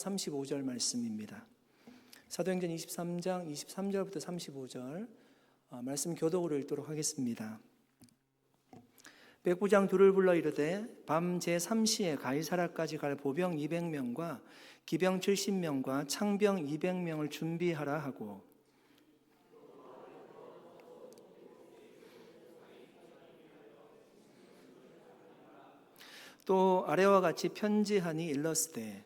35절 말씀입니다. 사도행전 23장 23절부터 35절 말씀 교독으로 읽도록 하겠습니다. 백부장 둘을 불러 이르되 밤 제3시에 가이사라까지 갈 보병 200명과 기병 70명과 창병 200명을 준비하라 하고, 또 아래와 같이 편지하니 일렀으되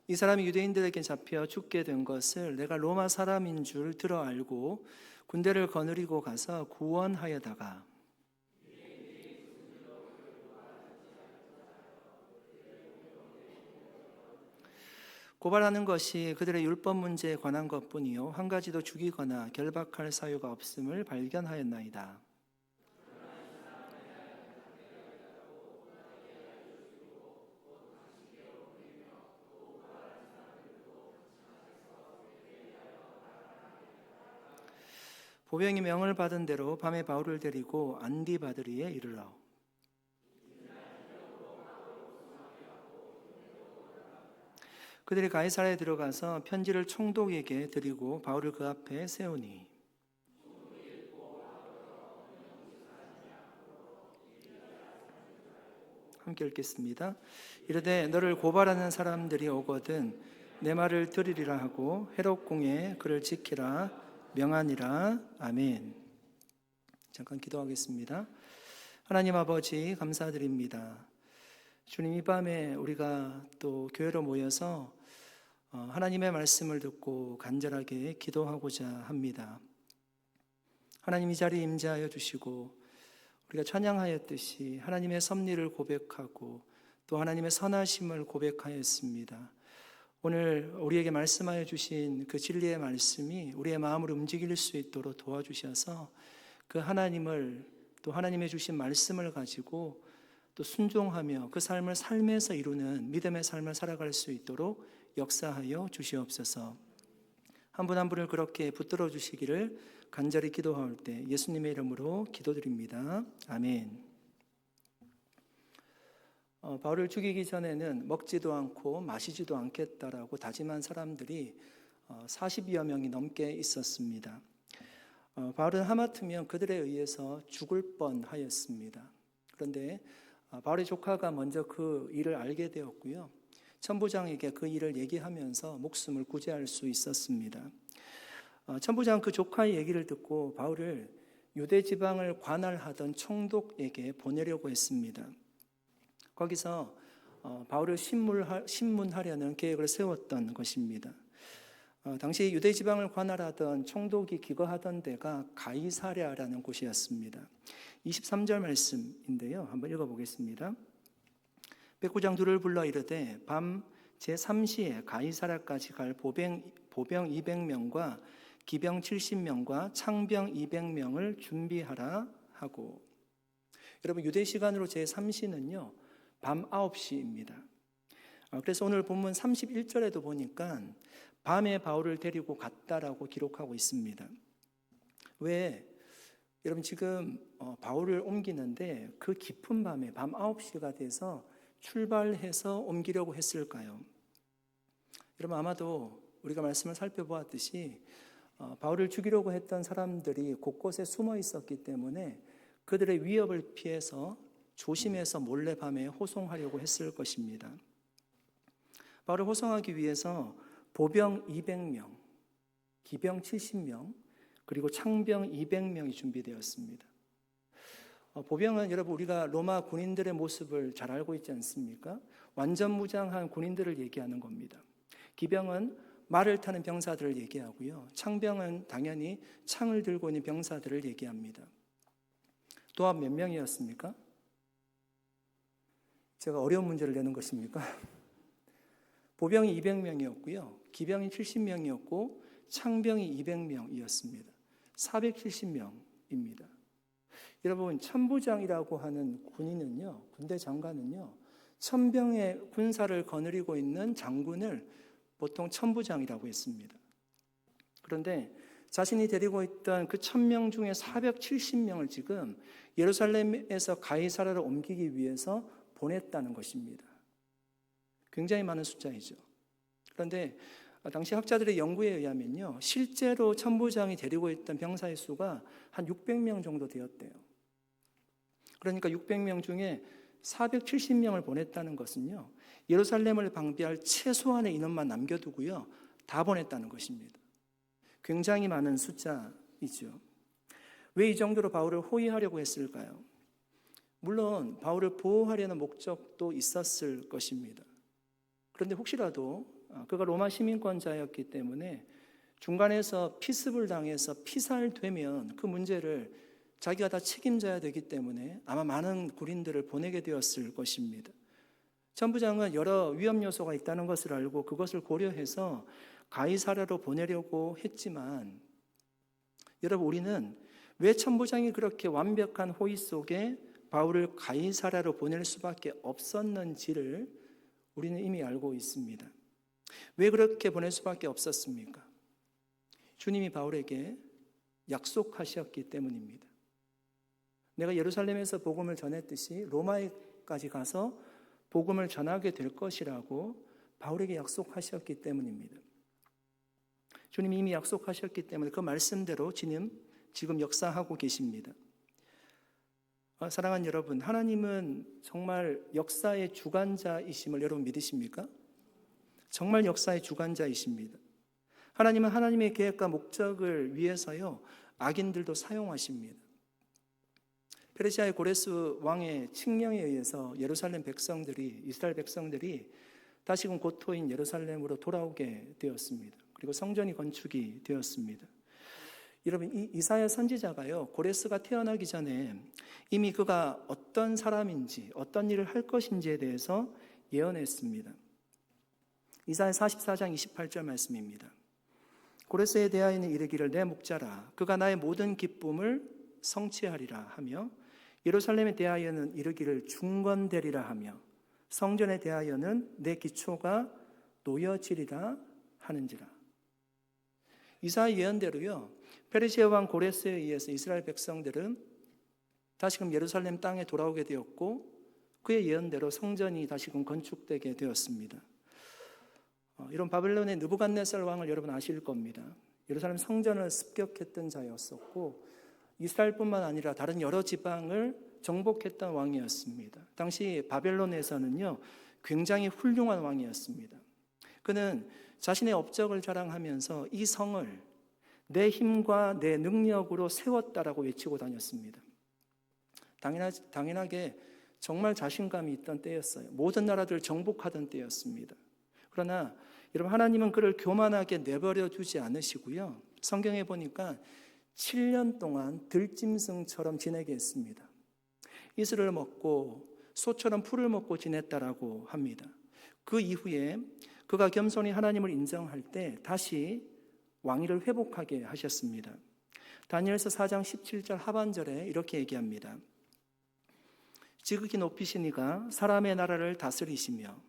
이 사람이 유대인들에게 잡혀 죽게 된 것을 내가 로마 사람인 줄 들어 알고 군대를 거느리고 가서 구원하여다가 고발하는 것이 그들의 율법 문제에 관한 것뿐이요 한 가지도 죽이거나 결박할 사유가 없음을 발견하였나이다. 보병이 명을 받은 대로 밤에 바울을 데리고 안디바드리에 이르러 그들이 가이사라에 들어가서 편지를 총독에게 드리고 바울을 그 앞에 세우니 함께 읽겠습니다. 이르되 너를 고발하는 사람들이 오거든 내 말을 들으리라 하고 헤롯 공에 그를 지키라 명하니라. 아멘. 잠깐 기도하겠습니다. 하나님 아버지 감사드립니다. 주님, 이 밤에 우리가 또 교회로 모여서 하나님의 말씀을 듣고 간절하게 기도하고자 합니다. 하나님, 이 자리에 임재하여 주시고 우리가 찬양하였듯이 하나님의 섭리를 고백하고 또 하나님의 선하심을 고백하였습니다. 오늘 우리에게 말씀하여 주신 그 진리의 말씀이 우리의 마음을 움직일 수 있도록 도와주셔서 그 하나님을 또 하나님의 주신 말씀을 가지고 또 순종하며 그 삶을 삶에서 이루는 믿음의 삶을 살아갈 수 있도록 역사하여 주시옵소서. 한 분 한 분을 그렇게 붙들어 주시기를 간절히 기도할 때 예수님의 이름으로 기도드립니다. 아멘. 바울을 죽이기 전에는 먹지도 않고 마시지도 않겠다라고 다짐한 사람들이 40여 명이 넘게 있었습니다. 바울은 하마터면 그들에 의해서 죽을 뻔하였습니다. 그런데 바울의 조카가 먼저 그 일을 알게 되었고요. 천부장에게 그 일을 얘기하면서 목숨을 구제할 수 있었습니다. 천부장 그 조카의 얘기를 듣고 바울을 유대 지방을 관할하던 총독에게 보내려고 했습니다. 거기서 바울을 신문하려는 계획을 세웠던 것입니다. 당시 유대 지방을 관할하던 총독이 기거하던 데가 가이사랴라는 곳이었습니다. 23절 말씀인데요. 한번 읽어보겠습니다. 백부장 둘을 불러 이르되 밤 제3시에 가이사랴까지 갈 보병 200명과 기병 70명과 창병 200명을 준비하라 하고, 여러분 유대 시간으로 제3시는요 밤 9시입니다. 그래서 오늘 본문 31절에도 보니까 밤에 바울을 데리고 갔다라고 기록하고 있습니다. 왜? 여러분 지금 바울을 옮기는데 그 깊은 밤에 밤 9시가 돼서 출발해서 옮기려고 했을까요? 여러분 아마도 우리가 말씀을 살펴보았듯이 바울을 죽이려고 했던 사람들이 곳곳에 숨어 있었기 때문에 그들의 위협을 피해서 조심해서 몰래 밤에 호송하려고 했을 것입니다. 바울을 호송하기 위해서 보병 200명, 기병 70명, 그리고 창병 200명이 준비되었습니다. 보병은 여러분 우리가 로마 군인들의 모습을 잘 알고 있지 않습니까? 완전 무장한 군인들을 얘기하는 겁니다. 기병은 말을 타는 병사들을 얘기하고요. 창병은 당연히 창을 들고 있는 병사들을 얘기합니다. 도합 몇 명이었습니까? 제가 어려운 문제를 내는 것입니까? 보병이 200명이었고요. 기병이 70명이었고 창병이 200명이었습니다. 470명입니다. 여러분 천부장이라고 하는 군인은요, 군대 장관은요, 천병의 군사를 거느리고 있는 장군을 보통 천부장이라고 했습니다. 그런데 자신이 데리고 있던 그 1000명 중에 470명을 지금 예루살렘에서 가이사랴로 옮기기 위해서 보냈다는 것입니다. 굉장히 많은 숫자이죠. 그런데 당시 학자들의 연구에 의하면요, 실제로 천부장이 데리고 있던 병사의 수가 한 600명 정도 되었대요. 그러니까 600명 중에 470명을 보냈다는 것은요, 예루살렘을 방비할 최소한의 인원만 남겨두고요, 다 보냈다는 것입니다. 굉장히 많은 숫자이죠. 왜 이 정도로 바울을 호위하려고 했을까요? 물론 바울을 보호하려는 목적도 있었을 것입니다. 그런데 혹시라도 그가 로마 시민권자였기 때문에 중간에서 피습을 당해서 피살되면 그 문제를 자기가 다 책임져야 되기 때문에 아마 많은 군인들을 보내게 되었을 것입니다. 천부장은 여러 위험 요소가 있다는 것을 알고 그것을 고려해서 가이사랴로 보내려고 했지만, 여러분, 우리는 왜 천부장이 그렇게 완벽한 호의 속에 바울을 가이사랴로 보낼 수밖에 없었는지를 우리는 이미 알고 있습니다. 왜 그렇게 보낼 수밖에 없었습니까? 주님이 바울에게 약속하셨기 때문입니다. 내가 예루살렘에서 복음을 전했듯이 로마에까지 가서 복음을 전하게 될 것이라고 바울에게 약속하셨기 때문입니다. 주님이 이미 약속하셨기 때문에 그 말씀대로 지금 역사하고 계십니다. 사랑하는 여러분, 하나님은 정말 역사의 주관자이심을 여러분 믿으십니까? 정말 역사의 주관자이십니다. 하나님은 하나님의 계획과 목적을 위해서요, 악인들도 사용하십니다. 페르시아의 고레스 왕의 칙령에 의해서 이스라엘 백성들이 다시금 고토인 예루살렘으로 돌아오게 되었습니다. 그리고 성전이 건축이 되었습니다. 여러분, 이 이사야 선지자가요, 고레스가 태어나기 전에 이미 그가 어떤 사람인지, 어떤 일을 할 것인지에 대해서 예언했습니다. 이사야 44장 28절 말씀입니다. 고레스에 대하여는 이르기를 내 목자라, 그가 나의 모든 기쁨을 성취하리라 하며, 예루살렘에 대하여는 이르기를 중건되리라 하며, 성전에 대하여는 내 기초가 놓여지리라 하는지라. 이사야 예언대로요, 페르시아 왕 고레스에 의해서 이스라엘 백성들은 다시금 예루살렘 땅에 돌아오게 되었고, 그의 예언대로 성전이 다시금 건축되게 되었습니다. 이런 바벨론의 느부갓네살 왕을 여러분 아실 겁니다. 예루살렘 성전을 습격했던 자였었고, 이스라엘뿐만 아니라 다른 여러 지방을 정복했던 왕이었습니다. 당시 바벨론에서는요, 굉장히 훌륭한 왕이었습니다. 그는 자신의 업적을 자랑하면서 이 성을 내 힘과 내 능력으로 세웠다라고 외치고 다녔습니다. 당연하게 정말 자신감이 있던 때였어요. 모든 나라들을 정복하던 때였습니다. 그러나 여러분, 하나님은 그를 교만하게 내버려 두지 않으시고요, 성경에 보니까 7년 동안 들짐승처럼 지내게 했습니다. 이슬을 먹고 소처럼 풀을 먹고 지냈다라고 합니다. 그 이후에 그가 겸손히 하나님을 인정할 때 다시 왕위를 회복하게 하셨습니다. 다니엘서 4장 17절 하반절에 이렇게 얘기합니다. 지극히 높이신 이가 사람의 나라를 다스리시며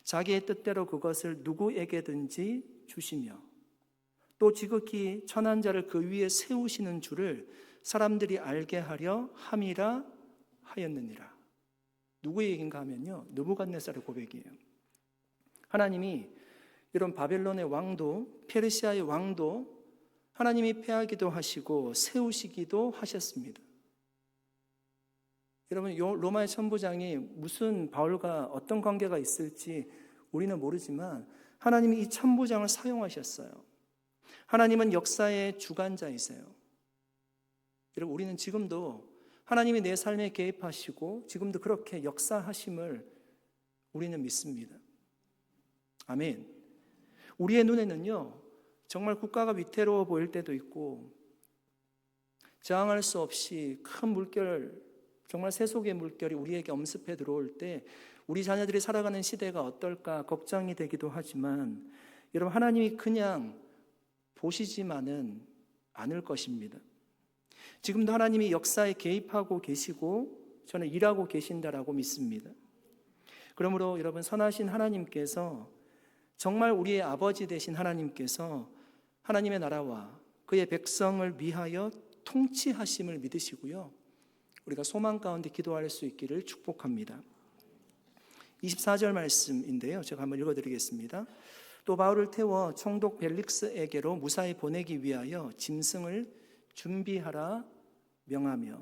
자기의 뜻대로 그것을 누구에게든지 주시며 또 지극히 천한 자를 그 위에 세우시는 줄을 사람들이 알게 하려 함이라 하였느니라. 누구의 얘기인가 하면요, 느부갓네살의 고백이에요. 하나님이 이런 바벨론의 왕도, 페르시아의 왕도 하나님이 패하기도 하시고 세우시기도 하셨습니다. 여러분, 로마의 천부장이 무슨 바울과 어떤 관계가 있을지 우리는 모르지만 하나님이 이 천부장을 사용하셨어요. 하나님은 역사의 주관자이세요. 여러분, 우리는 지금도 하나님이 내 삶에 개입하시고 지금도 그렇게 역사하심을 우리는 믿습니다. 아멘. 우리의 눈에는요, 정말 국가가 위태로워 보일 때도 있고 저항할 수 없이 큰 물결, 정말 세속의 물결이 우리에게 엄습해 들어올 때 우리 자녀들이 살아가는 시대가 어떨까 걱정이 되기도 하지만, 여러분, 하나님이 그냥 보시지만은 않을 것입니다. 지금도 하나님이 역사에 개입하고 계시고 저는 일하고 계신다라고 믿습니다. 그러므로 여러분, 선하신 하나님께서, 정말 우리의 아버지 되신 하나님께서 하나님의 나라와 그의 백성을 위하여 통치하심을 믿으시고요. 우리가 소망 가운데 기도할 수 있기를 축복합니다. 24절 말씀인데요. 제가 한번 읽어드리겠습니다. 또 바울을 태워 총독 벨릭스에게로 무사히 보내기 위하여 짐승을 준비하라 명하며.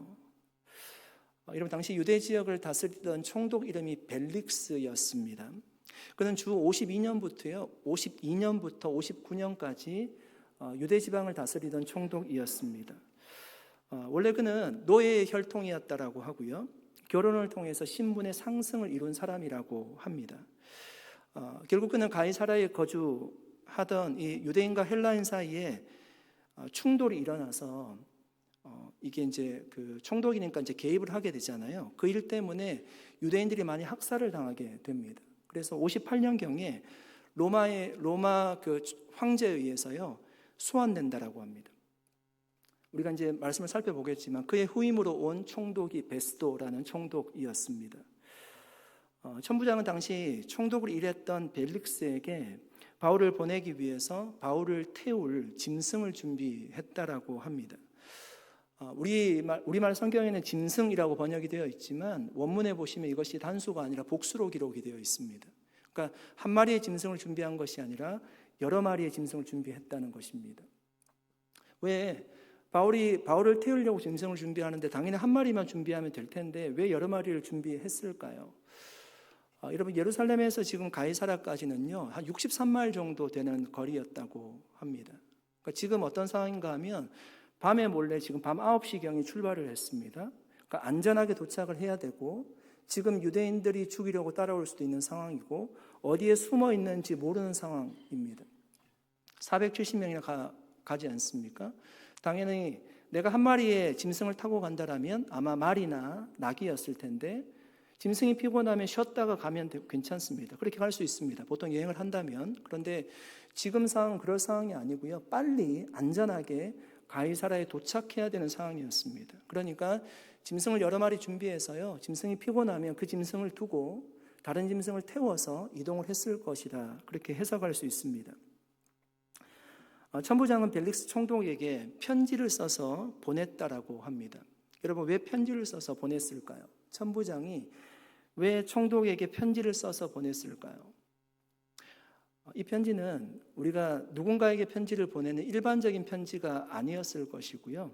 여러분, 당시 유대 지역을 다스리던 총독 이름이 벨릭스였습니다. 그는 주 52년부터 59년까지 유대 지방을 다스리던 총독이었습니다. 원래 그는 노예의 혈통이었다라고 하고요. 결혼을 통해서 신분의 상승을 이룬 사람이라고 합니다. 결국 그는 가이사라에 거주하던 이 유대인과 헬라인 사이에 충돌이 일어나서 이게 이제 그 총독이니까 이제 개입을 하게 되잖아요. 그 일 때문에 유대인들이 많이 학살을 당하게 됩니다. 그래서 58년경에 로마 그 황제에 의해서요 소환된다라고 합니다. 우리가 이제 말씀을 살펴보겠지만 그의 후임으로 온 총독이 베스도라는 총독이었습니다. 천부장은 당시 총독을 일했던 벨릭스에게 바울을 보내기 위해서 바울을 태울 짐승을 준비했다라고 합니다. 우리말 성경에는 짐승이라고 번역이 되어 있지만 원문에 보시면 이것이 단수가 아니라 복수로 기록이 되어 있습니다. 그러니까 한 마리의 짐승을 준비한 것이 아니라 여러 마리의 짐승을 준비했다는 것입니다. 왜 바울을 태우려고 짐승을 준비하는데 당연히 한 마리만 준비하면 될 텐데 왜 여러 마리를 준비했을까요? 여러분, 예루살렘에서 지금 가이사라까지는요 한 63마일 정도 되는 거리였다고 합니다. 그러니까 지금 어떤 상황인가 하면 밤에 몰래 지금 밤 9시경에 출발을 했습니다. 그러니까 안전하게 도착을 해야 되고 지금 유대인들이 죽이려고 따라올 수도 있는 상황이고 어디에 숨어 있는지 모르는 상황입니다. 470명이나 가지 않습니까? 당연히 내가 한 마리의 짐승을 타고 간다라면 아마 말이나 낙이었을 텐데 짐승이 피곤하면 쉬었다가 가면 괜찮습니다. 그렇게 갈 수 있습니다. 보통 여행을 한다면. 그런데 지금 상황은 그럴 상황이 아니고요. 빨리 안전하게 가이사라에 도착해야 되는 상황이었습니다. 그러니까 짐승을 여러 마리 준비해서요. 짐승이 피곤하면 그 짐승을 두고 다른 짐승을 태워서 이동을 했을 것이다. 그렇게 해석할 수 있습니다. 천부장은 벨릭스 총독에게 편지를 써서 보냈다라고 합니다. 여러분, 왜 편지를 써서 보냈을까요? 천부장이 왜 총독에게 편지를 써서 보냈을까요? 이 편지는 우리가 누군가에게 편지를 보내는 일반적인 편지가 아니었을 것이고요.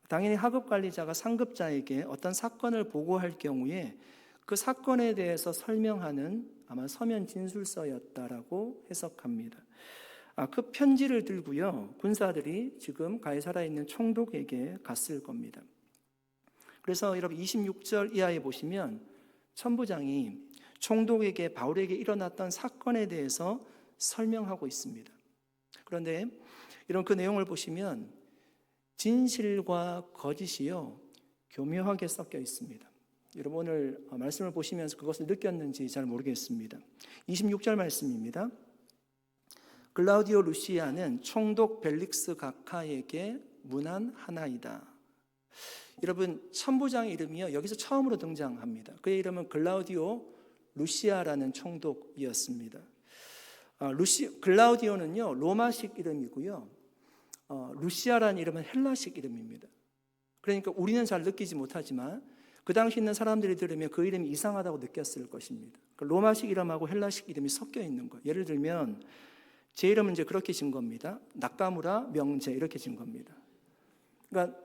당연히 하급 관리자가 상급자에게 어떤 사건을 보고할 경우에 그 사건에 대해서 설명하는 아마 서면 진술서였다라고 해석합니다. 그 편지를 들고요, 군사들이 지금 가이사라에 있는 총독에게 갔을 겁니다. 그래서 여러분 26절 이하에 보시면 천부장이 총독에게 바울에게 일어났던 사건에 대해서 설명하고 있습니다. 그런데 이런 그 내용을 보시면 진실과 거짓이요 교묘하게 섞여 있습니다. 여러분 오늘 말씀을 보시면서 그것을 느꼈는지 잘 모르겠습니다. 26절 말씀입니다. 글라우디오 루시아는 총독 벨릭스 각하에게 문안하나이다. 여러분, 천부장의 이름이요 여기서 처음으로 등장합니다. 그의 이름은 글라우디오 루시아라는 총독이었습니다. 글라우디오는요 로마식 이름이고요, 루시아라는 이름은 헬라식 이름입니다. 그러니까 우리는 잘 느끼지 못하지만 그 당시 있는 사람들이 들으면 그 이름이 이상하다고 느꼈을 것입니다. 로마식 이름하고 헬라식 이름이 섞여 있는 거예요. 예를 들면 제 이름은 이제 그렇게 진 겁니다. 나카무라 명재 이렇게 진 겁니다. 그러니까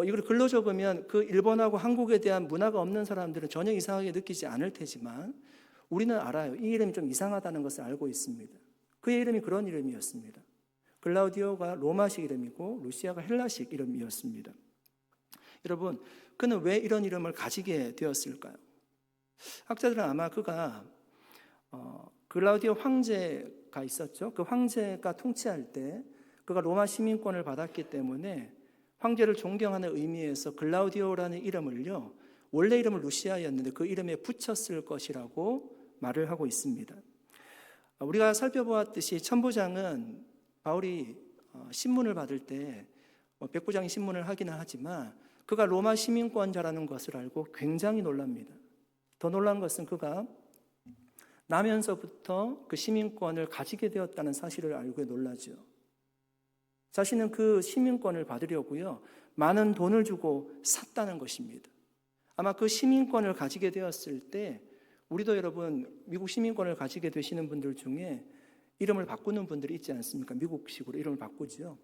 이걸 글로 적으면 그 일본하고 한국에 대한 문화가 없는 사람들은 전혀 이상하게 느끼지 않을 테지만 우리는 알아요. 이 이름이 좀 이상하다는 것을 알고 있습니다. 그의 이름이 그런 이름이었습니다. 글라우디오가 로마식 이름이고 루시아가 헬라식 이름이었습니다. 여러분, 그는 왜 이런 이름을 가지게 되었을까요? 학자들은 아마 그가 글라우디오 황제가 있었죠. 그 황제가 통치할 때 그가 로마 시민권을 받았기 때문에 황제를 존경하는 의미에서 글라우디오라는 이름을요 원래 이름은 루시아였는데 그 이름에 붙였을 것이라고 말을 하고 있습니다. 우리가 살펴보았듯이 천부장은 바울이 신문을 받을 때 백부장이 신문을 하기는 하지만 그가 로마 시민권자라는 것을 알고 굉장히 놀랍니다. 더 놀란 것은 그가 나면서부터 그 시민권을 가지게 되었다는 사실을 알고 놀라죠. 자신은 그 시민권을 받으려고요, 많은 돈을 주고 샀다는 것입니다. 아마 그 시민권을 가지게 되었을 때 우리도 여러분 미국 시민권을 가지게 되시는 분들 중에 이름을 바꾸는 분들이 있지 않습니까? 미국식으로 이름을 바꾸죠.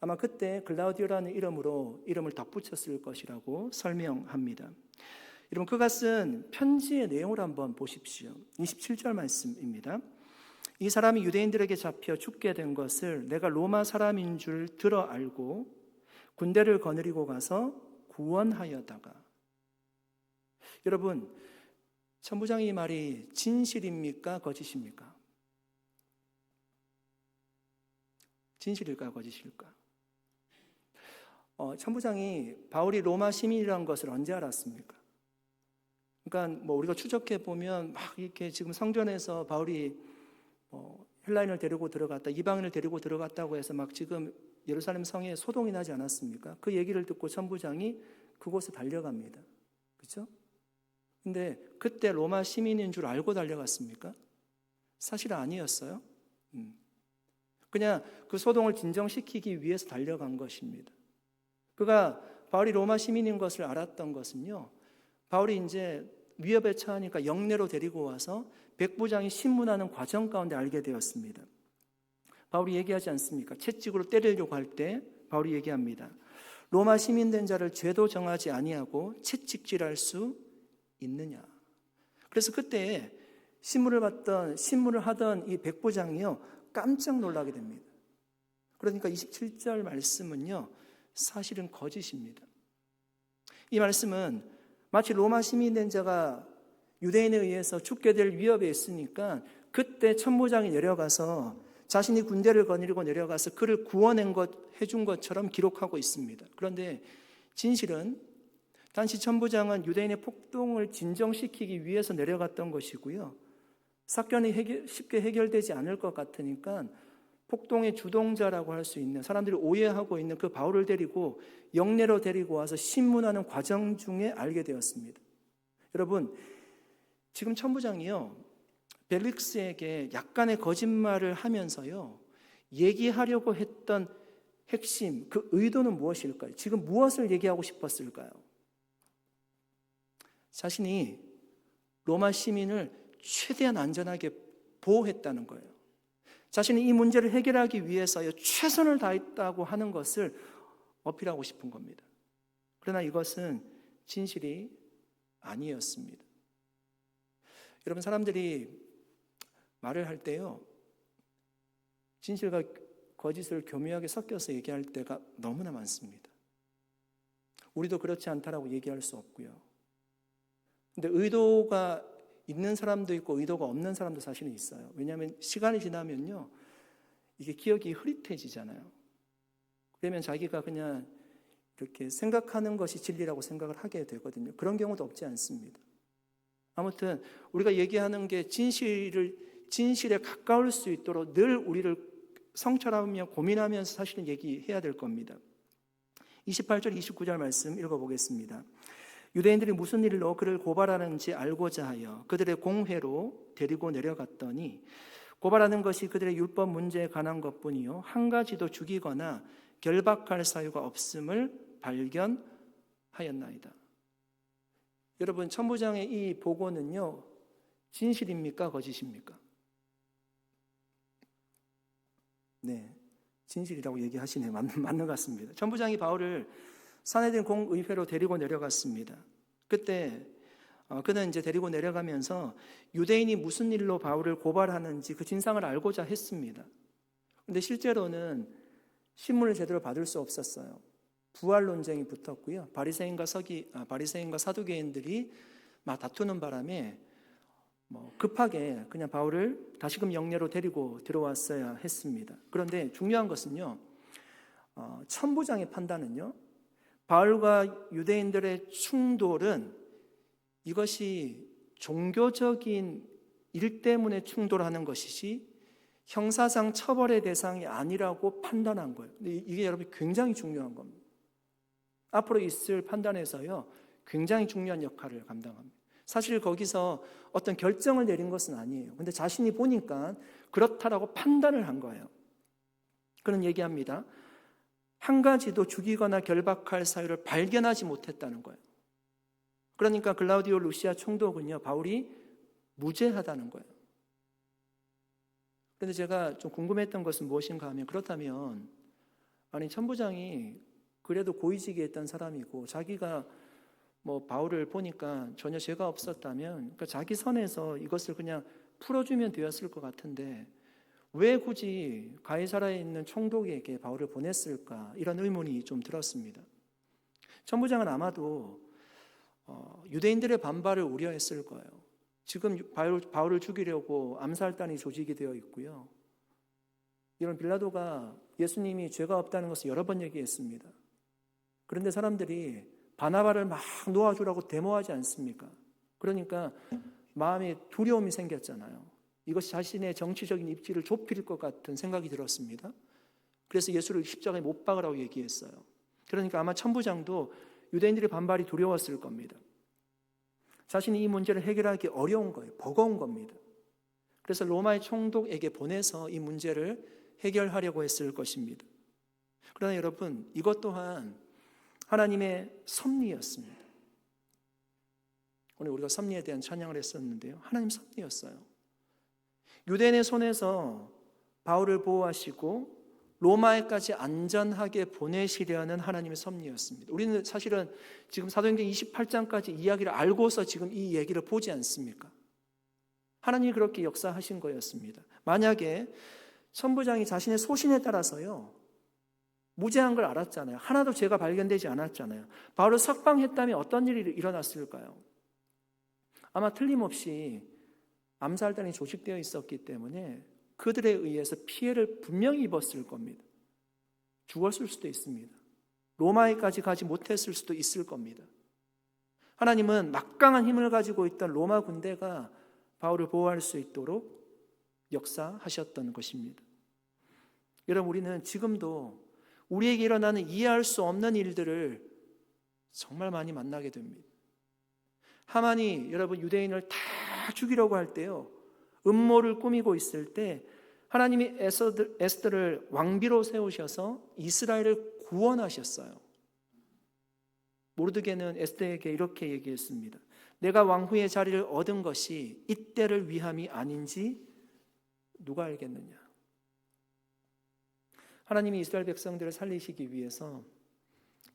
아마 그때 글라우디오라는 이름으로 이름을 덧붙였을 것이라고 설명합니다. 여러분, 그가 쓴 편지의 내용을 한번 보십시오. 27절 말씀입니다. 이 사람이 유대인들에게 잡혀 죽게 된 것을 내가 로마 사람인 줄 들어 알고 군대를 거느리고 가서 구원하여다가. 여러분, 천부장의 말이 진실입니까? 거짓입니까? 진실일까? 거짓일까? 천부장이 바울이 로마 시민이라는 것을 언제 알았습니까? 그러니까 우리가 추적해 보면 막 이렇게 지금 성전에서 바울이 헬라인을 데리고 들어갔다, 이방인을 데리고 들어갔다고 해서 막 지금 예루살렘 성에 소동이 나지 않았습니까? 그 얘기를 듣고 천부장이 그곳에 달려갑니다. 그렇죠? 근데 그때 로마 시민인 줄 알고 달려갔습니까? 사실 아니었어요. 그냥 그 소동을 진정시키기 위해서 달려간 것입니다. 그가 바울이 로마 시민인 것을 알았던 것은요, 바울이 이제 위협에 처하니까 영내로 데리고 와서 백부장이 신문하는 과정 가운데 알게 되었습니다. 바울이 얘기하지 않습니까? 채찍으로 때리려고 할 때 바울이 얘기합니다. 로마 시민된 자를 죄도 정하지 아니하고 채찍질할 수 있느냐. 그래서 그때 신문을 하던 이 백부장이요, 깜짝 놀라게 됩니다. 그러니까 27절 말씀은요, 사실은 거짓입니다. 이 말씀은 마치 로마 시민된 자가 유대인에 의해서 죽게 될 위협에 있으니까 그때 천부장이 내려가서 자신이 군대를 거느리고 내려가서 그를 해준 것처럼 기록하고 있습니다. 그런데 진실은 당시 천부장은 유대인의 폭동을 진정시키기 위해서 내려갔던 것이고요, 사건이 쉽게 해결되지 않을 것 같으니까 폭동의 주동자라고 할 수 있는, 사람들이 오해하고 있는 그 바울을 데리고 영내로 데리고 와서 신문하는 과정 중에 알게 되었습니다. 여러분, 지금 천부장이요, 벨릭스에게 약간의 거짓말을 하면서요, 얘기하려고 했던 핵심, 그 의도는 무엇일까요? 지금 무엇을 얘기하고 싶었을까요? 자신이 로마 시민을 최대한 안전하게 보호했다는 거예요. 자신이 이 문제를 해결하기 위해서요, 최선을 다했다고 하는 것을 어필하고 싶은 겁니다. 그러나 이것은 진실이 아니었습니다. 여러분, 사람들이 말을 할 때요, 진실과 거짓을 교묘하게 섞여서 얘기할 때가 너무나 많습니다. 우리도 그렇지 않다라고 얘기할 수 없고요. 근데 의도가 있는 사람도 있고 의도가 없는 사람도 사실은 있어요. 왜냐하면 시간이 지나면요, 이게 기억이 흐릿해지잖아요. 그러면 자기가 그냥 이렇게 생각하는 것이 진리라고 생각을 하게 되거든요. 그런 경우도 없지 않습니다. 아무튼 우리가 얘기하는 게 진실에 가까울 수 있도록 늘 우리를 성찰하며 고민하면서 사실은 얘기해야 될 겁니다. 28절 29절 말씀 읽어보겠습니다. 유대인들이 무슨 일로 그를 고발하는지 알고자 하여 그들의 공회로 데리고 내려갔더니 고발하는 것이 그들의 율법 문제에 관한 것뿐이요 한 가지도 죽이거나 결박할 사유가 없음을 발견하였나이다. 여러분, 천부장의 이 보고는요, 진실입니까? 거짓입니까? 네, 진실이라고 얘기하시네. 맞는 것 같습니다. 천부장이 바울을 산헤드린 공의회로 데리고 내려갔습니다. 그때 그는 이제 데리고 내려가면서 유대인이 무슨 일로 바울을 고발하는지 그 진상을 알고자 했습니다. 그런데 실제로는 신문을 제대로 받을 수 없었어요. 부활 논쟁이 붙었고요. 바리새인과 사두개인들이 막 다투는 바람에 급하게 그냥 바울을 다시금 영내로 데리고 들어왔어야 했습니다. 그런데 중요한 것은요, 천부장의 판단은요, 바울과 유대인들의 충돌은 이것이 종교적인 일 때문에 충돌하는 것이지 형사상 처벌의 대상이 아니라고 판단한 거예요. 근데 이게 여러분 굉장히 중요한 겁니다. 앞으로 있을 판단에서요, 굉장히 중요한 역할을 감당합니다. 사실 거기서 어떤 결정을 내린 것은 아니에요. 근데 자신이 보니까 그렇다라고 판단을 한 거예요. 그는 얘기합니다. 한 가지도 죽이거나 결박할 사유를 발견하지 못했다는 거예요. 그러니까 글라우디오 루시아 총독은요, 바울이 무죄하다는 거예요. 그런데 제가 좀 궁금했던 것은 무엇인가 하면, 그렇다면 아니 천부장이 그래도 고위직에 있던 사람이고 자기가 바울을 보니까 전혀 죄가 없었다면, 그러니까 자기 선에서 이것을 그냥 풀어주면 되었을 것 같은데 왜 굳이 가이사라에 있는 총독에게 바울을 보냈을까, 이런 의문이 좀 들었습니다. 천부장은 아마도 유대인들의 반발을 우려했을 거예요. 지금 바울을 죽이려고 암살단이 조직이 되어 있고요. 이런 빌라도가 예수님이 죄가 없다는 것을 여러 번 얘기했습니다. 그런데 사람들이 바나바를 막 놓아주라고 데모하지 않습니까? 그러니까 마음에 두려움이 생겼잖아요. 이것이 자신의 정치적인 입지를 좁힐 것 같은 생각이 들었습니다. 그래서 예수를 십자가에 못 박으라고 얘기했어요. 그러니까 아마 천부장도 유대인들의 반발이 두려웠을 겁니다. 자신이 이 문제를 해결하기 어려운 거예요. 버거운 겁니다. 그래서 로마의 총독에게 보내서 이 문제를 해결하려고 했을 것입니다. 그러나 여러분, 이것 또한 하나님의 섭리였습니다. 오늘 우리가 섭리에 대한 찬양을 했었는데요, 하나님 섭리였어요. 유대인의 손에서 바울을 보호하시고 로마에까지 안전하게 보내시려는 하나님의 섭리였습니다. 우리는 사실은 지금 사도행전 28장까지 이야기를 알고서 지금 이 얘기를 보지 않습니까? 하나님이 그렇게 역사하신 거였습니다. 만약에 천부장이 자신의 소신에 따라서요, 무죄한 걸 알았잖아요. 하나도 죄가 발견되지 않았잖아요. 바울을 석방했다면 어떤 일이 일어났을까요? 아마 틀림없이 암살단이 조직되어 있었기 때문에 그들에 의해서 피해를 분명히 입었을 겁니다. 죽었을 수도 있습니다. 로마에까지 가지 못했을 수도 있을 겁니다. 하나님은 막강한 힘을 가지고 있던 로마 군대가 바울을 보호할 수 있도록 역사하셨던 것입니다. 여러분, 우리는 지금도 우리에게 일어나는 이해할 수 없는 일들을 정말 많이 만나게 됩니다. 하만이 여러분 유대인을 다 죽이려고 할 때요, 음모를 꾸미고 있을 때 하나님이 에스더를 왕비로 세우셔서 이스라엘을 구원하셨어요. 모르드게는 에스더에게 이렇게 얘기했습니다. 내가 왕후의 자리를 얻은 것이 이때를 위함이 아닌지 누가 알겠느냐. 하나님이 이스라엘 백성들을 살리시기 위해서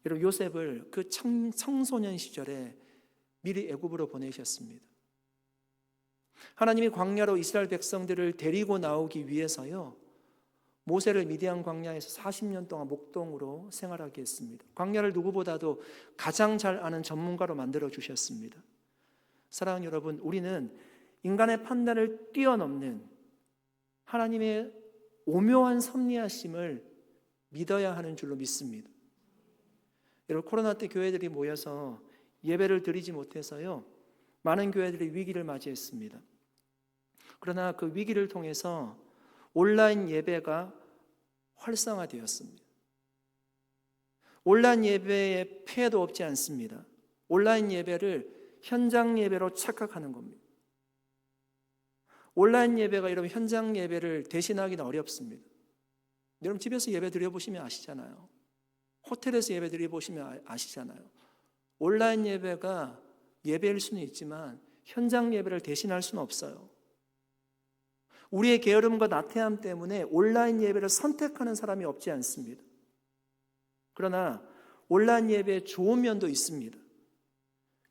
여러분 요셉을 그 청소년 시절에 미리 애굽으로 보내셨습니다. 하나님이 광야로 이스라엘 백성들을 데리고 나오기 위해서요, 모세를 미디안 광야에서 40년 동안 목동으로 생활하게 했습니다. 광야를 누구보다도 가장 잘 아는 전문가로 만들어 주셨습니다. 사랑하는 여러분, 우리는 인간의 판단을 뛰어넘는 하나님의 오묘한 섭리하심을 믿어야 하는 줄로 믿습니다. 여러분, 코로나 때 교회들이 모여서 예배를 드리지 못해서요, 많은 교회들이 위기를 맞이했습니다. 그러나 그 위기를 통해서 온라인 예배가 활성화되었습니다. 온라인 예배에 폐해도 없지 않습니다. 온라인 예배를 현장 예배로 착각하는 겁니다. 온라인 예배가 여러분 현장 예배를 대신하기는 어렵습니다. 여러분 집에서 예배 드려보시면 아시잖아요. 호텔에서 예배 드려보시면 아시잖아요. 온라인 예배가 예배일 수는 있지만 현장 예배를 대신할 수는 없어요. 우리의 게으름과 나태함 때문에 온라인 예배를 선택하는 사람이 없지 않습니다. 그러나 온라인 예배에 좋은 면도 있습니다.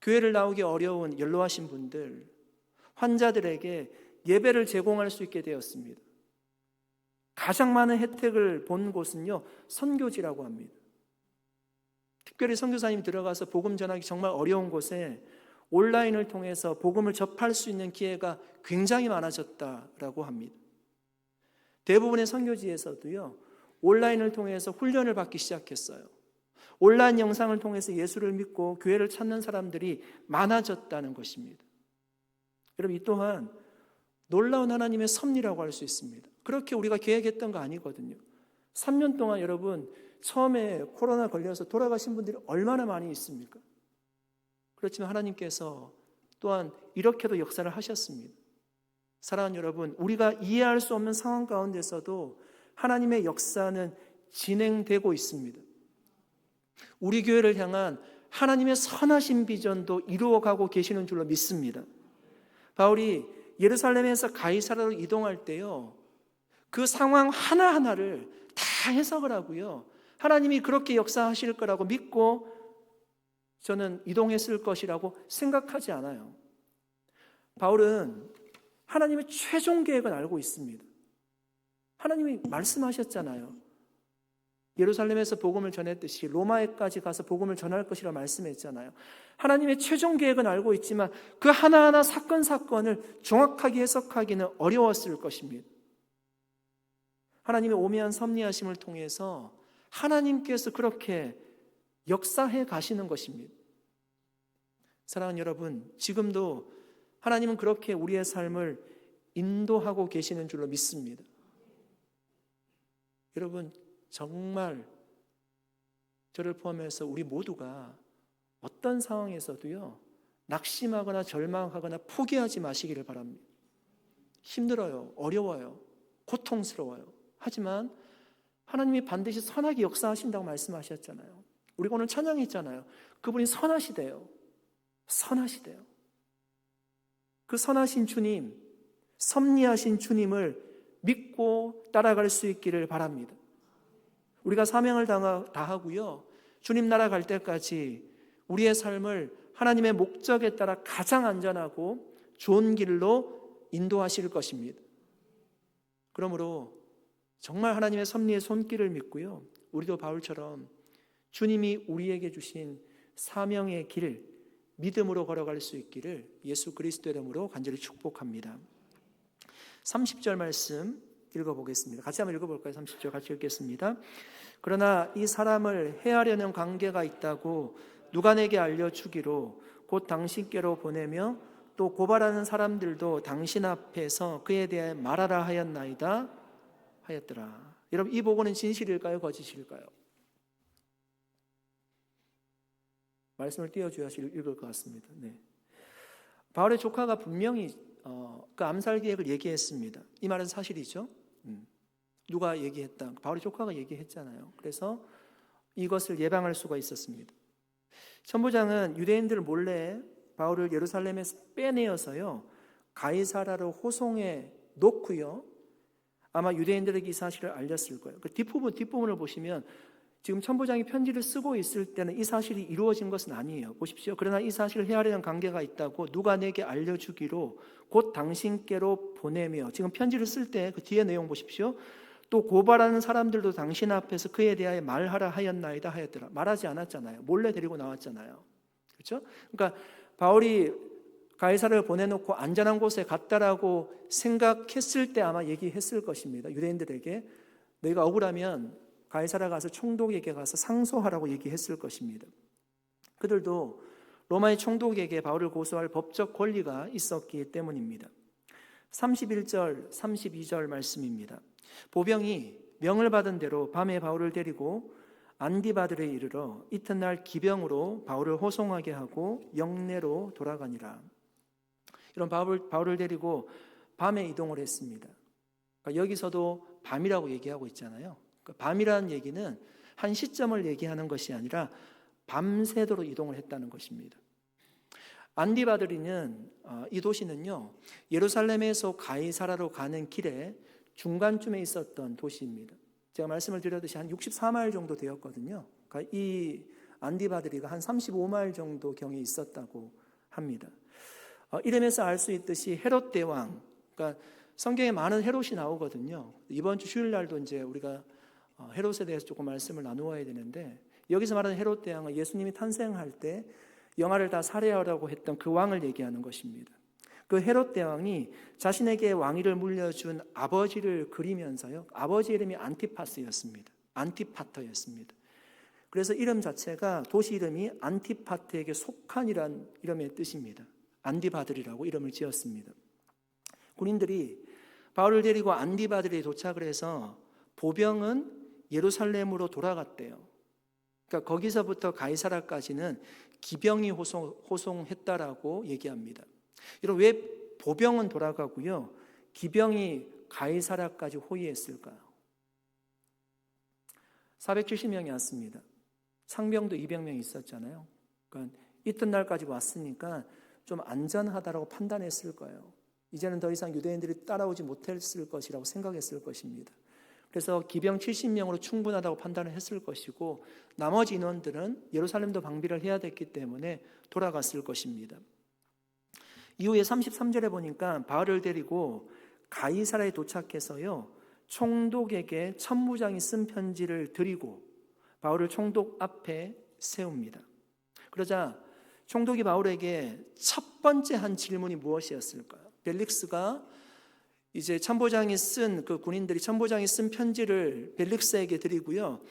교회를 나오기 어려운 연로하신 분들, 환자들에게 예배를 제공할 수 있게 되었습니다. 가장 많은 혜택을 본 곳은요, 선교지라고 합니다. 특별히 선교사님이 들어가서 복음 전하기 정말 어려운 곳에 온라인을 통해서 복음을 접할 수 있는 기회가 굉장히 많아졌다라고 합니다. 대부분의 선교지에서도요, 온라인을 통해서 훈련을 받기 시작했어요. 온라인 영상을 통해서 예수를 믿고 교회를 찾는 사람들이 많아졌다는 것입니다. 여러분, 이 또한 놀라운 하나님의 섭리라고 할 수 있습니다. 그렇게 우리가 계획했던 거 아니거든요. 3년 동안 여러분 처음에 코로나 걸려서 돌아가신 분들이 얼마나 많이 있습니까? 그렇지만 하나님께서 또한 이렇게도 역사를 하셨습니다. 사랑하는 여러분, 우리가 이해할 수 없는 상황 가운데서도 하나님의 역사는 진행되고 있습니다. 우리 교회를 향한 하나님의 선하신 비전도 이루어가고 계시는 줄로 믿습니다. 바울이 예루살렘에서 가이사라로 이동할 때요, 그 상황 하나하나를 다 해석을 하고요, 하나님이 그렇게 역사하실 거라고 믿고 저는 이동했을 것이라고 생각하지 않아요. 바울은 하나님의 최종 계획을 알고 있습니다. 하나님이 말씀하셨잖아요. 예루살렘에서 복음을 전했듯이 로마에까지 가서 복음을 전할 것이라 말씀했잖아요. 하나님의 최종 계획은 알고 있지만 그 하나하나 사건을 정확하게 해석하기는 어려웠을 것입니다. 하나님의 오묘한 섭리하심을 통해서 하나님께서 그렇게 역사해 가시는 것입니다. 사랑하는 여러분, 지금도 하나님은 그렇게 우리의 삶을 인도하고 계시는 줄로 믿습니다. 여러분, 정말 저를 포함해서 우리 모두가 어떤 상황에서도요, 낙심하거나 절망하거나 포기하지 마시기를 바랍니다. 힘들어요, 어려워요, 고통스러워요. 하지만 하나님이 반드시 선하게 역사하신다고 말씀하셨잖아요. 우리가 오늘 찬양했잖아요. 그분이 선하시대요. 선하시대요. 그 선하신 주님, 섭리하신 주님을 믿고 따라갈 수 있기를 바랍니다. 우리가 사명을 다하고요, 주님 나라 갈 때까지 우리의 삶을 하나님의 목적에 따라 가장 안전하고 좋은 길로 인도하실 것입니다. 그러므로 정말 하나님의 섭리의 손길을 믿고요, 우리도 바울처럼 주님이 우리에게 주신 사명의 길 믿음으로 걸어갈 수 있기를 예수 그리스도의 이름으로 간절히 축복합니다. 30절 말씀 읽어보겠습니다. 같이 한번 읽어볼까요? 30절 같이 읽겠습니다. 그러나 이 사람을 해하려는 관계가 있다고 누가 내게 알려주기로 곧 당신께로 보내며 또 고발하는 사람들도 당신 앞에서 그에 대해 말하라 하였나이다 하였더라. 여러분, 이 보고는 진실일까요? 거짓일까요? 말씀을 띄워줘야 읽을 것 같습니다. 네. 바울의 조카가 분명히 그 암살 계획을 얘기했습니다. 이 말은 사실이죠. 누가 얘기했다? 바울의 조카가 얘기했잖아요. 그래서 이것을 예방할 수가 있었습니다. 천부장은 유대인들을 몰래 바울을 예루살렘에서 빼내어서요, 가이사라로 호송해 놓고요, 아마 유대인들에게 이 사실을 알렸을 거예요. 그 뒷부분을 보시면 지금 천부장이 편지를 쓰고 있을 때는 이 사실이 이루어진 것은 아니에요. 보십시오. 그러나 이 사실을 헤아리는 관계가 있다고 누가 내게 알려주기로 곧 당신께로 보내며, 지금 편지를 쓸 때 그 뒤에 내용 보십시오. 또 고발하는 사람들도 당신 앞에서 그에 대하여 말하라 하였나이다 하였더라. 말하지 않았잖아요. 몰래 데리고 나왔잖아요. 그렇죠? 그러니까 바울이 가이사를 보내놓고 안전한 곳에 갔다라고 생각했을 때 아마 얘기했을 것입니다. 유대인들에게 너희가 억울하면 가이사라 가서 총독에게 가서 상소하라고 얘기했을 것입니다. 그들도 로마의 총독에게 바울을 고소할 법적 권리가 있었기 때문입니다. 31절, 32절 말씀입니다. 보병이 명을 받은 대로 밤에 바울을 데리고 안디바들에 이르러 이튿날 기병으로 바울을 호송하게 하고 영내로 돌아가니라. 이런 바울을 데리고 밤에 이동을 했습니다. 그러니까 여기서도 밤이라고 얘기하고 있잖아요. 그러니까 밤이라는 얘기는 한 시점을 얘기하는 것이 아니라 밤새도록 이동을 했다는 것입니다. 안디바드리는 이 도시는요, 예루살렘에서 가이사라로 가는 길에 중간쯤에 있었던 도시입니다. 제가 말씀을 드렸듯이 한 64마일 정도 되었거든요. 그러니까 이 안디바드리가 한 35마일 정도 경에 있었다고 합니다. 이름에서 알 수 있듯이 헤롯 대왕, 그러니까 성경에 많은 헤롯이 나오거든요. 이번 주 주일날도 이제 우리가 헤롯에 대해서 조금 말씀을 나누어야 되는데, 여기서 말하는 헤롯 대왕은 예수님이 탄생할 때 영아를 다 살해하라고 했던 그 왕을 얘기하는 것입니다. 그 헤롯 대왕이 자신에게 왕위를 물려준 아버지를 그리면서요, 아버지 이름이 안티파스였습니다. 안티파터였습니다. 그래서 이름 자체가, 도시 이름이 안티파트에게 속한이란 이름의 뜻입니다. 안디바들이라고 이름을 지었습니다. 군인들이 바울을 데리고 안디바들에 도착을 해서 보병은 예루살렘으로 돌아갔대요. 그러니까 거기서부터 가이사라까지는 기병이 호송했다라고 얘기합니다. 여러분, 왜 보병은 돌아가고요, 기병이 가이사라까지 호위했을까요? 470명이 왔습니다. 상병도 200명 있었잖아요. 그러니까 이튿날까지 왔으니까 좀 안전하다라고 판단했을 거예요. 이제는 더 이상 유대인들이 따라오지 못했을 것이라고 생각했을 것입니다. 그래서 기병 70명으로 충분하다고 판단을 했을 것이고 나머지 인원들은 예루살렘도 방비를 해야 됐기 때문에 돌아갔을 것입니다. 이후에 33절에 보니까 바울을 데리고 가이사라에 도착해서요, 총독에게 천부장이 쓴 편지를 드리고 바울을 총독 앞에 세웁니다. 그러자 총독이 바울에게 첫 번째 한 질문이 무엇이었을까요? 벨릭스가 이제 천부장이 쓴 그 군인들이 천부장이 쓴 편지를 벨릭스에게 드리고요,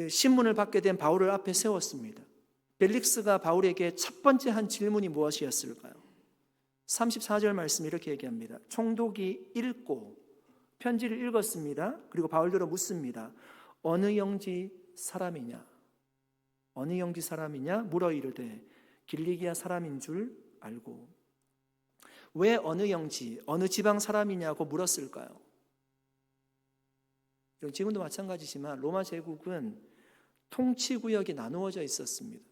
신문을 받게 된 바울을 앞에 세웠습니다. 벨릭스가 바울에게 첫 번째 한 질문이 무엇이었을까요? 34절 말씀 이렇게 얘기합니다. 총독이 읽고 편지를 읽었습니다. 그리고 바울들로 묻습니다. 어느 영지 사람이냐? 어느 영지 사람이냐? 물어 이르되 길리기아 사람인 줄 알고. 왜 어느 영지, 어느 지방 사람이냐고 물었을까요? 지금도 마찬가지지만 로마 제국은 통치구역이 나누어져 있었습니다.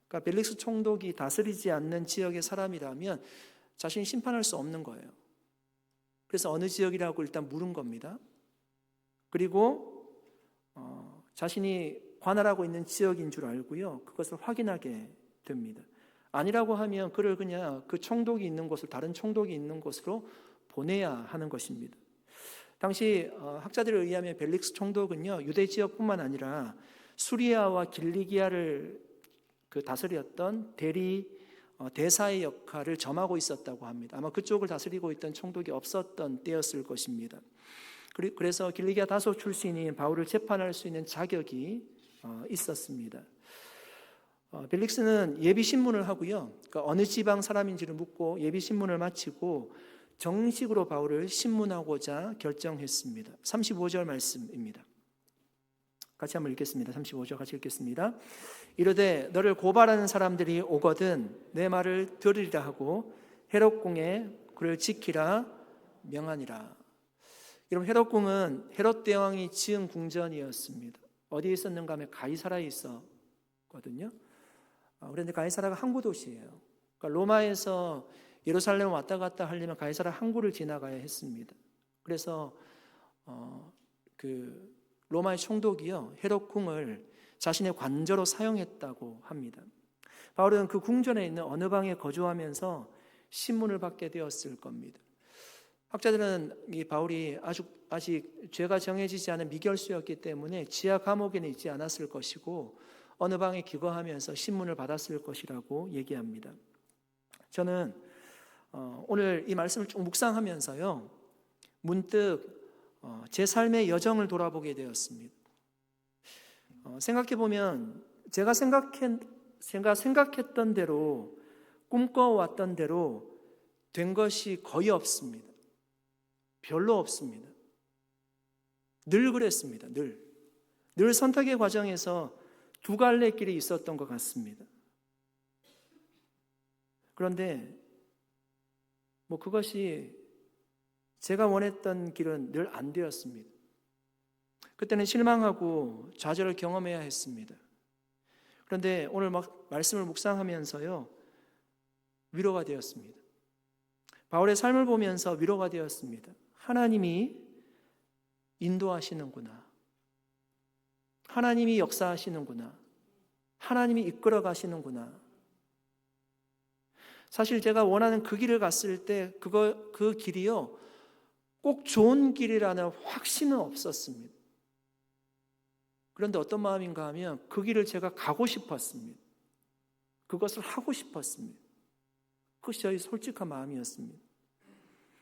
그러니까 벨릭스 총독이 다스리지 않는 지역의 사람이라면 자신이 심판할 수 없는 거예요. 그래서 어느 지역이라고 일단 물은 겁니다. 그리고 자신이 관할하고 있는 지역인 줄 알고요, 그것을 확인하게 됩니다. 아니라고 하면 그를 그냥 그 총독이 있는 곳을 다른 총독이 있는 곳으로 보내야 하는 것입니다. 당시 학자들에 의하면 벨릭스 총독은요, 유대 지역뿐만 아니라 수리아와 길리기아를 다스렸던 대사의 역할을 점하고 있었다고 합니다. 아마 그쪽을 다스리고 있던 총독이 없었던 때였을 것입니다. 그래서 길리기아 다소 출신인 바울을 재판할 수 있는 자격이 있었습니다. 벨릭스는 예비 신문을 하고요, 그러니까 어느 지방 사람인지를 묻고 예비 신문을 마치고 정식으로 바울을 신문하고자 결정했습니다. 35절 말씀입니다. 같이 한번 읽겠습니다. 35절 같이 읽겠습니다. 이르되 너를 고발하는 사람들이 오거든 내 말을 들으리라 하고 헤롯 궁에 그를 지키라 명하니라. 여러분, 헤롯 궁은 헤롯 대왕이 지은 궁전이었습니다. 어디에 있었는가 하면 가이사라에 있었거든요. 그런데 가이사라가 항구 도시예요. 그러니까 로마에서 예루살렘 왔다 갔다 하려면 가이사라 항구를 지나가야 했습니다. 그래서 로마의 총독이요, 헤롯 궁을 자신의 관저로 사용했다고 합니다. 바울은 그 궁전에 있는 어느 방에 거주하면서 신문을 받게 되었을 겁니다. 학자들은 이 바울이 아직 죄가 정해지지 않은 미결수였기 때문에 지하 감옥에는 있지 않았을 것이고 어느 방에 기거하면서 신문을 받았을 것이라고 얘기합니다. 저는 오늘 이 말씀을 쭉 묵상하면서요, 문득 제 삶의 여정을 돌아보게 되었습니다. 생각해보면 제가 생각했던 대로, 꿈꿔왔던 대로 된 것이 거의 없습니다. 별로 없습니다. 늘 그랬습니다. 늘 선택의 과정에서 두 갈래 길이 있었던 것 같습니다. 그런데 그것이 제가 원했던 길은 늘 안 되었습니다. 그때는 실망하고 좌절을 경험해야 했습니다. 그런데 오늘 말씀을 묵상하면서요, 위로가 되었습니다. 바울의 삶을 보면서 위로가 되었습니다. 하나님이 인도하시는구나. 하나님이 역사하시는구나. 하나님이 이끌어 가시는구나. 사실 제가 원하는 그 길을 갔을 때 그 길이요, 꼭 좋은 길이라는 확신은 없었습니다. 그런데 어떤 마음인가 하면 그 길을 제가 가고 싶었습니다. 그것을 하고 싶었습니다. 그것이 저희 솔직한 마음이었습니다.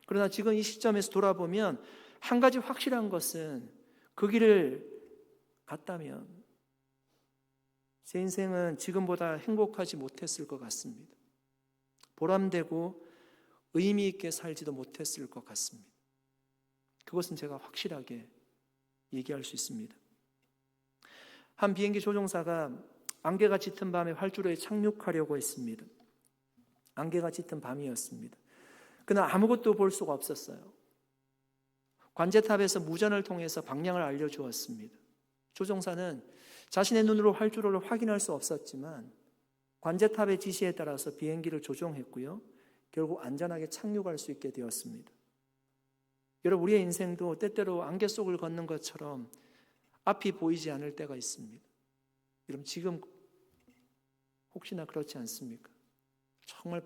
그러나 지금 이 시점에서 돌아보면 한 가지 확실한 것은 그 길을 갔다면 제 인생은 지금보다 행복하지 못했을 것 같습니다. 보람되고 의미 있게 살지도 못했을 것 같습니다. 그것은 제가 확실하게 얘기할 수 있습니다. 한 비행기 조종사가 안개가 짙은 밤에 활주로에 착륙하려고 했습니다. 안개가 짙은 밤이었습니다. 그러나 아무것도 볼 수가 없었어요. 관제탑에서 무전을 통해서 방향을 알려주었습니다. 조종사는 자신의 눈으로 활주로를 확인할 수 없었지만 관제탑의 지시에 따라서 비행기를 조종했고요. 결국 안전하게 착륙할 수 있게 되었습니다. 여러분, 우리의 인생도 때때로 안개 속을 걷는 것처럼 앞이 보이지 않을 때가 있습니다. 여러분, 지금 혹시나 그렇지 않습니까? 정말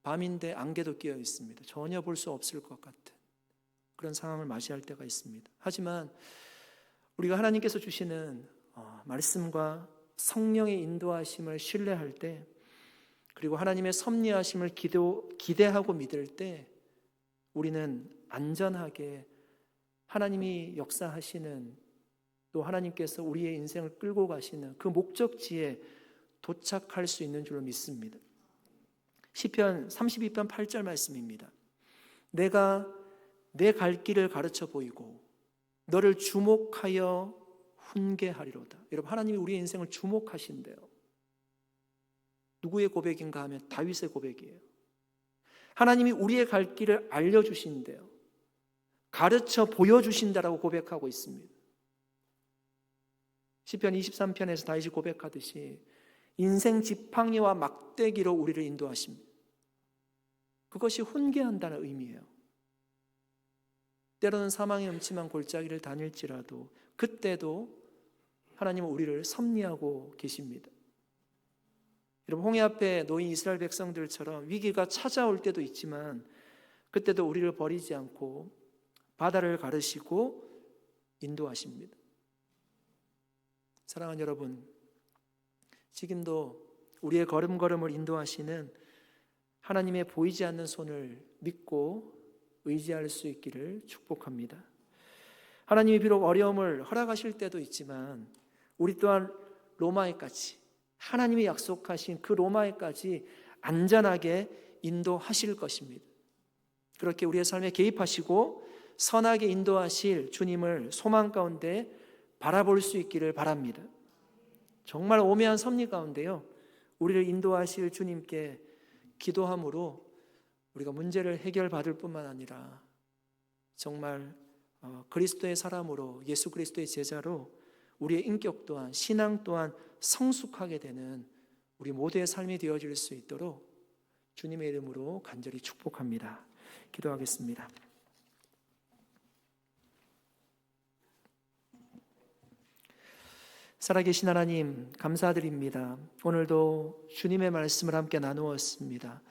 밤인데 안개도 끼어 있습니다. 전혀 볼 수 없을 것 같은 그런 상황을 맞이할 때가 있습니다. 하지만 우리가 하나님께서 주시는 말씀과 성령의 인도하심을 신뢰할 때, 그리고 하나님의 섭리하심을 기대하고 믿을 때 우리는 안전하게 하나님이 역사하시는, 또 하나님께서 우리의 인생을 끌고 가시는 그 목적지에 도착할 수 있는 줄로 믿습니다. 시편 32편 8절 말씀입니다. 내가 내 갈 길을 가르쳐 보이고 너를 주목하여 훈계하리로다. 여러분, 하나님이 우리의 인생을 주목하신대요. 누구의 고백인가 하면 다윗의 고백이에요. 하나님이 우리의 갈 길을 알려주신대요. 가르쳐 보여주신다라고 고백하고 있습니다. 시편 23편에서 다윗이 고백하듯이 인생 지팡이와 막대기로 우리를 인도하십니다. 그것이 훈계한다는 의미예요. 때로는 사망의 음침한 골짜기를 다닐지라도 그때도 하나님은 우리를 섭리하고 계십니다. 여러분, 홍해 앞에 놓인 이스라엘 백성들처럼 위기가 찾아올 때도 있지만 그때도 우리를 버리지 않고 바다를 가르시고 인도하십니다. 사랑하는 여러분, 지금도 우리의 걸음걸음을 인도하시는 하나님의 보이지 않는 손을 믿고 의지할 수 있기를 축복합니다. 하나님이 비록 어려움을 허락하실 때도 있지만 우리 또한 로마에까지, 하나님이 약속하신 그 로마에까지 안전하게 인도하실 것입니다. 그렇게 우리의 삶에 개입하시고 선하게 인도하실 주님을 소망 가운데 바라볼 수 있기를 바랍니다. 정말 오묘한 섭리 가운데요, 우리를 인도하실 주님께 기도함으로 우리가 문제를 해결받을 뿐만 아니라 정말 그리스도의 사람으로, 예수 그리스도의 제자로 우리의 인격 또한, 신앙 또한 성숙하게 되는 우리 모두의 삶이 되어질 수 있도록 주님의 이름으로 간절히 축복합니다. 기도하겠습니다. 살아계신 하나님, 감사드립니다. 오늘도 주님의 말씀을 함께 나누었습니다.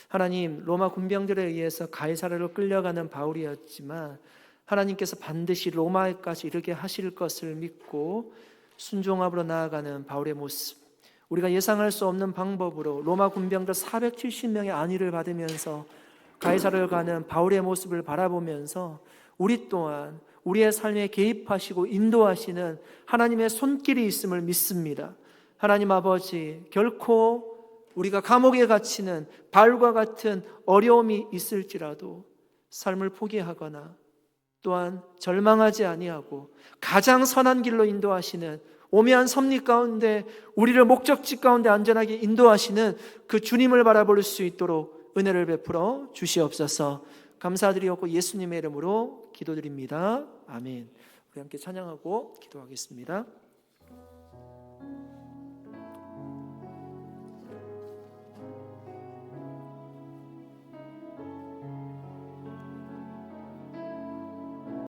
하나님, 로마 군병들에 의해서 가이사랴로 끌려가는 바울이었지만 하나님께서 반드시 로마에까지 이르게 하실 것을 믿고 순종함으로 나아가는 바울의 모습, 우리가 예상할 수 없는 방법으로 로마 군병들 470명의 안위를 받으면서 가이사랴로 가는 바울의 모습을 바라보면서 우리 또한 우리의 삶에 개입하시고 인도하시는 하나님의 손길이 있음을 믿습니다. 하나님 아버지, 결코 우리가 감옥에 갇히는 바울과 같은 어려움이 있을지라도 삶을 포기하거나 또한 절망하지 아니하고 가장 선한 길로 인도하시는, 오묘한 섭리 가운데 우리를 목적지 가운데 안전하게 인도하시는 그 주님을 바라볼 수 있도록 은혜를 베풀어 주시옵소서. 감사드리옵고 예수님의 이름으로 기도드립니다. 아멘. 우리 함께 찬양하고 기도하겠습니다.